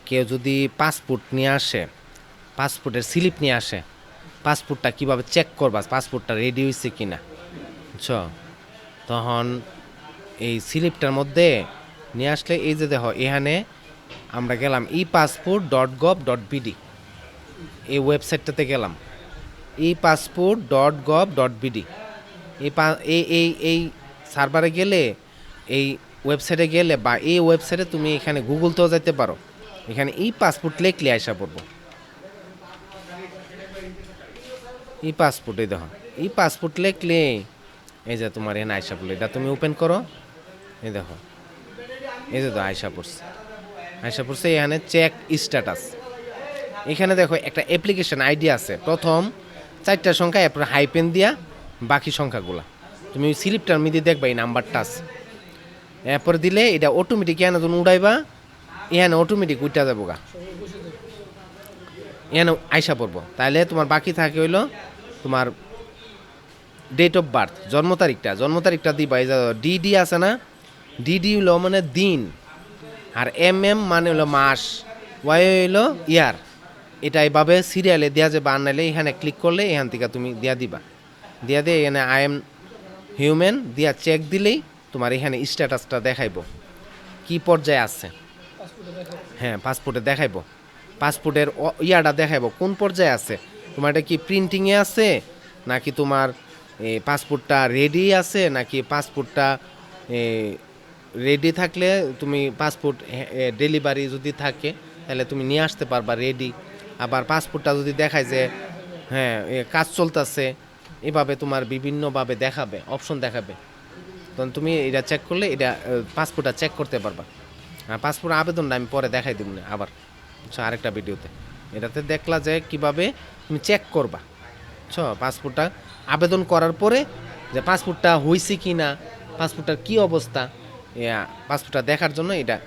কেউ যদি পাসপোর্ট নিয়ে আসে, পাসপোর্টের স্লিপ নিয়ে আসে, পাসপোর্টটা কীভাবে চেক করবা পাসপোর্টটা রেডি হয়েছে কি না, বুঝছো? তখন এই স্লিপটার মধ্যে নিয়ে আসলে এই যে দেখো এখানে আমরা গেলাম epassport.gov.bd, এই ওয়েবসাইটটাতে গেলাম epassport.gov.bd। এই সার্ভারে গেলে, এই ওয়েবসাইটে গেলে বা এই ওয়েবসাইটে তুমি এখানে গুগলতেও যেতে পারো, এখানে ই পাসপোর্ট লিখলে আইসা পড়বো। ই পাসপোর্টে দেখো ই পাসপোর্ট লিখলে এই যে তোমার এখানে আইসা পড়লো, এটা তুমি ওপেন করো, এই দেখো এই যে তো আইসা পড়ছে এখানে চেক স্ট্যাটাস। এখানে দেখো একটা অ্যাপ্লিকেশন আইডি আছে, প্রথম 4টা সংখ্যা এরপর হাইপেন দিয়া বাকি সংখ্যাগুলা তুমি ওই স্লিপটার মধ্যে দেখবা এই নাম্বারটা আছে, এরপর দিলে এটা অটোমেটিক এখানে তুমি উড়াইবা, এখানে অটোমেটিক উঠা যাবো গা, এখানে আইসা পড়বো। তাহলে তোমার বাকি থাকে হইলো তোমার ডেট অফ বার্থ, জন্ম তারিখটা দিবা। এই যে ডিডি আছে না, ডিডি হলো মানে দিন, আর মানে হলো মাস, ওয়াই হইলো ইয়ার। এটা এইভাবে সিরিয়ালে দেওয়া যাবে, আনাইলে এখানে ক্লিক করলে এখান থেকে তুমি দিয়া দিবা, দিয়া দিয়ে এখানে আই এম হিউম্যান দিয়া চেক দিলেই তোমার এখানে স্ট্যাটাসটা দেখাইবো কি পর্যায়ে আছে। হ্যাঁ, পাসপোর্টে দেখাইবো, পাসপোর্টের ইয়াটা দেখাইবো কোন পর্যায়ে আছে, তোমার এটা কি প্রিন্টিংয়ে আছে নাকি তোমার পাসপোর্টটা রেডি আছে, নাকি পাসপোর্টটা রেডি থাকলে তুমি পাসপোর্ট ডেলিভারি যদি থাকে তাহলে তুমি নিয়ে আসতে পারবা রেডি। আবার পাসপোর্টটা যদি দেখায় যে হ্যাঁ কাজ চলতেছে, এভাবে তোমার বিভিন্নভাবে দেখাবে, অপশন দেখাবে, তখন তুমি এটা চেক করলে এটা পাসপোর্টটা চেক করতে পারবা। আর পাসপোর্ট আবেদনটা আমি পরে দেখাই দিব না আবার, আচ্ছা, আরেকটা ভিডিওতে। এটাতে দেখলা যে কিভাবে তুমি চেক করবা, বুঝছো? পাসপোর্টটা আবেদন করার পরে যে পাসপোর্টটা হয়েছে কি না, পাসপোর্টটার কী অবস্থা, পাসপোর্টটা দেখার জন্য এটা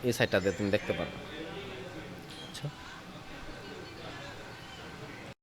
এই সাইটটাতে তুমি দেখতে পারবে, বুঝছো?